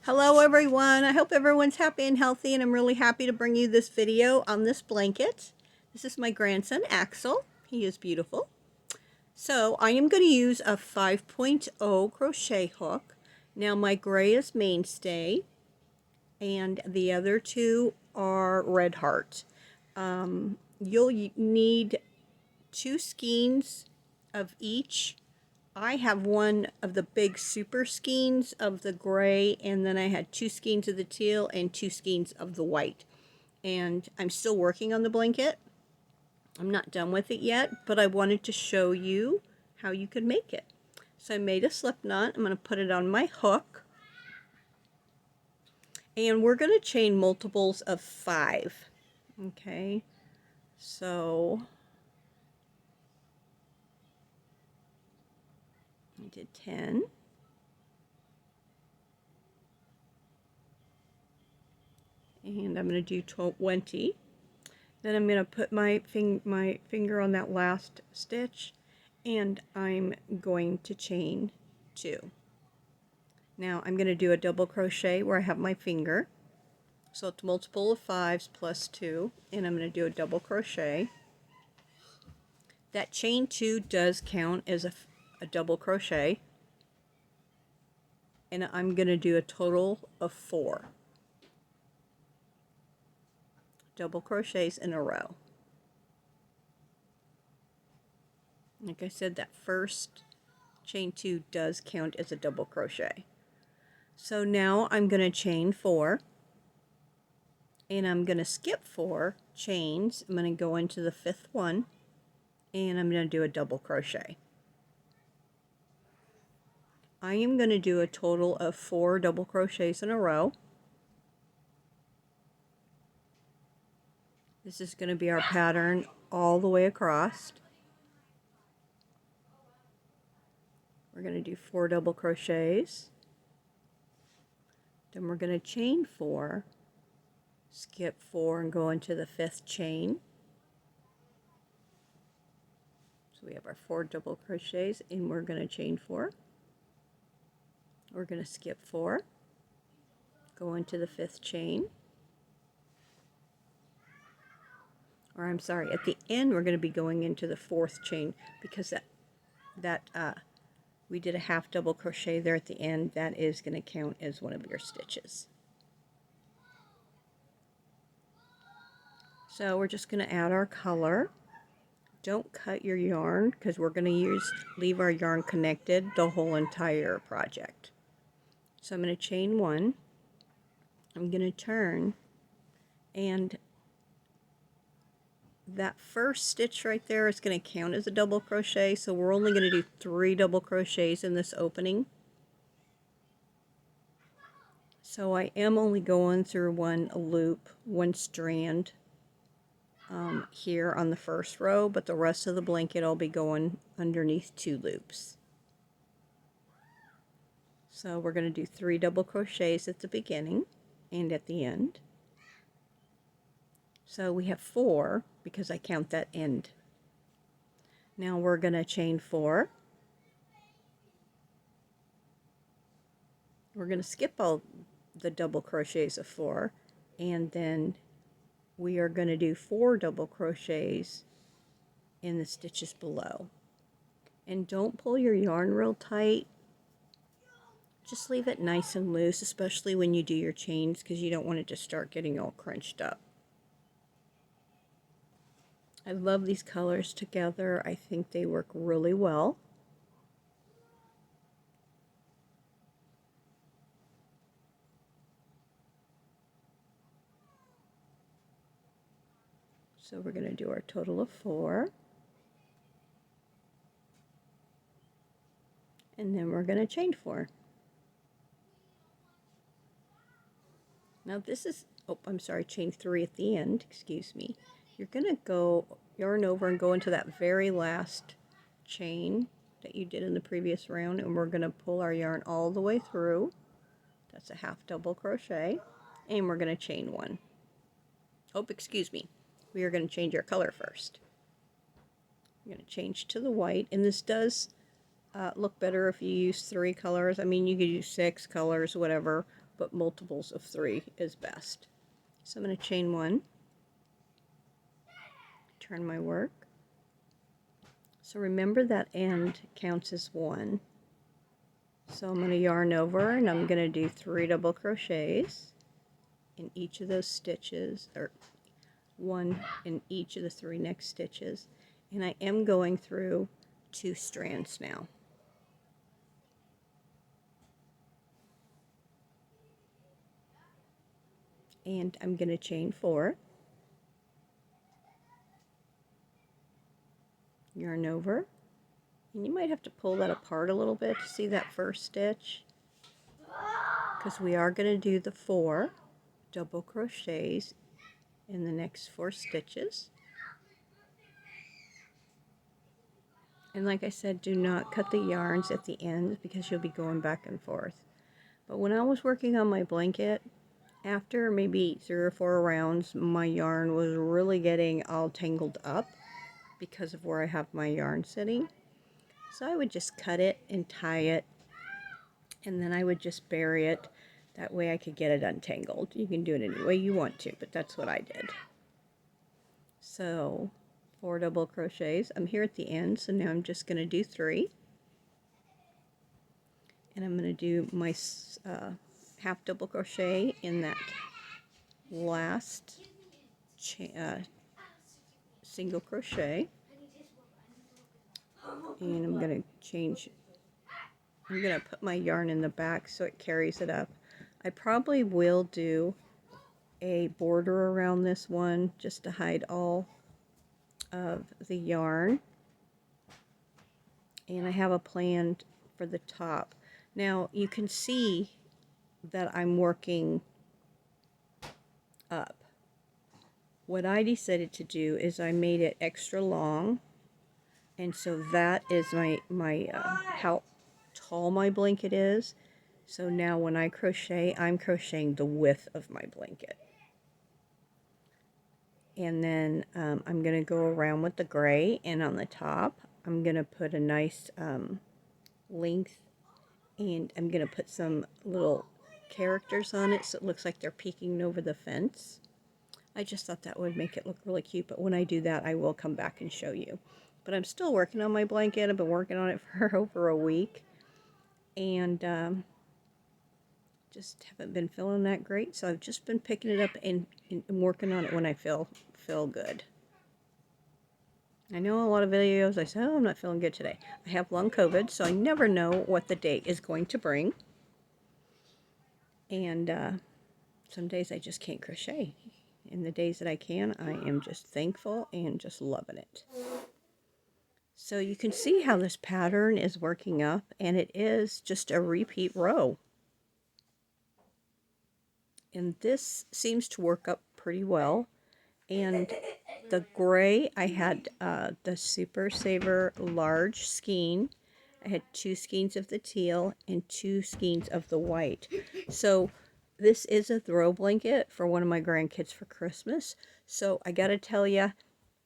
Hello everyone, I hope everyone's happy and healthy, and I'm really happy to bring you this video on this blanket. This is my grandson Axel. He is beautiful. So I am going to use a 5.0 crochet hook. Now my gray is mainstay and the other two are red heart. You'll need 2 skeins of each. I have one of the big super skeins of the gray, and then I had 2 skeins of the teal and 2 skeins of the white. And I'm still working on the blanket. I'm not done with it yet, but I wanted to show you how you could make it. So I made a slip knot. I'm going to put it on my hook. And we're going to chain multiples of 5. Okay, so I did 10. And I'm going to do 20. Then I'm going to put my finger on that last stitch, and I'm going to chain 2. Now I'm going to do a double crochet where I have my finger. So it's multiple of 5s plus 2, and I'm going to do a double crochet. That chain 2 does count as a double crochet, and I'm going to do a total of 4 double crochets in a row. Like I said, that first chain 2 does count as a double crochet. So now I'm going to chain 4, and I'm going to skip 4 chains. I'm going to go into the 5th one, and I'm going to do a double crochet. I am going to do a total of 4 double crochets in a row. This is going to be our pattern all the way across. We're going to do 4 double crochets. Then we're going to chain 4, skip 4, and go into the 5th chain. So we have our 4 double crochets, and we're going to chain 4. We're going to skip 4, go into the 5th chain. Or I'm sorry, at the end we're going to be going into the 4th chain, because we did a half double crochet there at the end. That is going to count as one of your stitches. So we're just going to add our color. Don't cut your yarn, because we're going to leave our yarn connected the whole entire project. So I'm going to chain 1. I'm going to turn, and that first stitch right there is going to count as a double crochet, so we're only going to do 3 double crochets in this opening. So I am only going through one loop, one strand here on the first row, but the rest of the blanket I'll be going underneath 2 loops. So we're going to do 3 double crochets at the beginning and at the end. So we have 4 because I count that end. Now we're going to chain 4. We're going to skip all the double crochets of 4, and then we are going to do 4 double crochets in the stitches below. And don't pull your yarn real tight. Just leave it nice and loose, especially when you do your chains, because you don't want it to start getting all crunched up. I love these colors together. I think they work really well. So we're going to do our total of 4. And then we're going to chain 4. Now this is, oh, I'm sorry, chain 3 at the end, excuse me. You're going to go yarn over and go into that very last chain that you did in the previous round, and we're going to pull our yarn all the way through. That's a half double crochet, and we're going to chain 1. Oh, excuse me. We are going to change our color first. I'm going to change to the white, and this does look better if you use 3 colors. I mean, you could use 6 colors, whatever. but multiples of 3 is best. So I'm going to chain 1, turn my work. So remember that end counts as 1. So I'm going to yarn over and I'm going to do 3 double crochets in each of those stitches, or 1 in each of the 3 next stitches, and I am going through 2 strands now. And I'm going to chain 4, yarn over, and you might have to pull that apart a little bit to see that first stitch, because we are going to do the 4 double crochets in the next 4 stitches. And like I said, do not cut the yarns at the end because you'll be going back and forth. But when I was working on my blanket, after maybe 3 or 4 rounds, my yarn was really getting all tangled up because of where I have my yarn sitting. So I would just cut it and tie it, and then I would just bury it. That way I could get it untangled. You can do it any way you want to, but that's what I did. So 4 double crochets. I'm here at the end, so now I'm just going to do 3. And I'm going to do my half double crochet in that last single crochet. And I'm going to put my yarn in the back so it carries it up. I probably will do a border around this one just to hide all of the yarn. And I have a plan for the top. Now you can see that I'm working up. What I decided to do is I made it extra long, and so that is my how tall my blanket is. So now when I crochet, I'm crocheting the width of my blanket. And then I'm going to go around with the gray, and on the top I'm going to put a nice length, and I'm going to put some little characters on it so it looks like they're peeking over the fence. I just thought that would make it look really cute, but when I do that I will come back and show you. But I'm still working on my blanket. I've been working on it for over a week, and just haven't been feeling that great, so I've just been picking it up and working on it when I feel good. I know a lot of videos I say, oh, I'm not feeling good today. I have long COVID, so I never know what the day is going to bring. And some days I just can't crochet. And the days that I can, I am just thankful and just loving it. So you can see how this pattern is working up, and it is just a repeat row. And this seems to work up pretty well. And the gray, I had the Super Saver large skein. I had 2 skeins of the teal and 2 skeins of the white. So this is a throw blanket for one of my grandkids for Christmas. So I gotta tell you,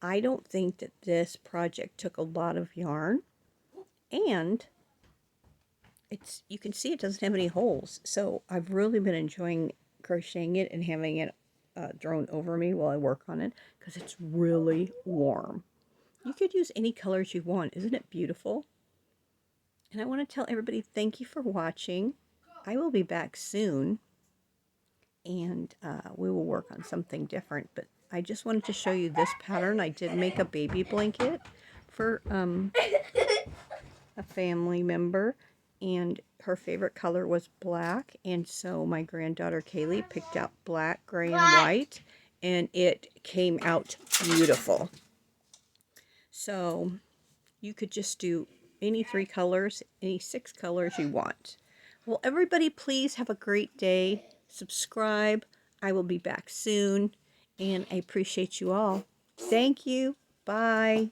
I don't think that this project took a lot of yarn. And you can see it doesn't have any holes. So I've really been enjoying crocheting it and having it thrown over me while I work on it, because it's really warm. You could use any colors you want. Isn't it beautiful? And I want to tell everybody thank you for watching. I will be back soon, and we will work on something different, but I just wanted to show you this pattern. I did make a baby blanket for a family member, and her favorite color was black, and so my granddaughter Kaylee picked out black, gray, and white, and it came out beautiful. So you could just do any 3 colors, any 6 colors you want. Well, everybody, please have a great day. Subscribe. I will be back soon, and I appreciate you all. Thank you. Bye.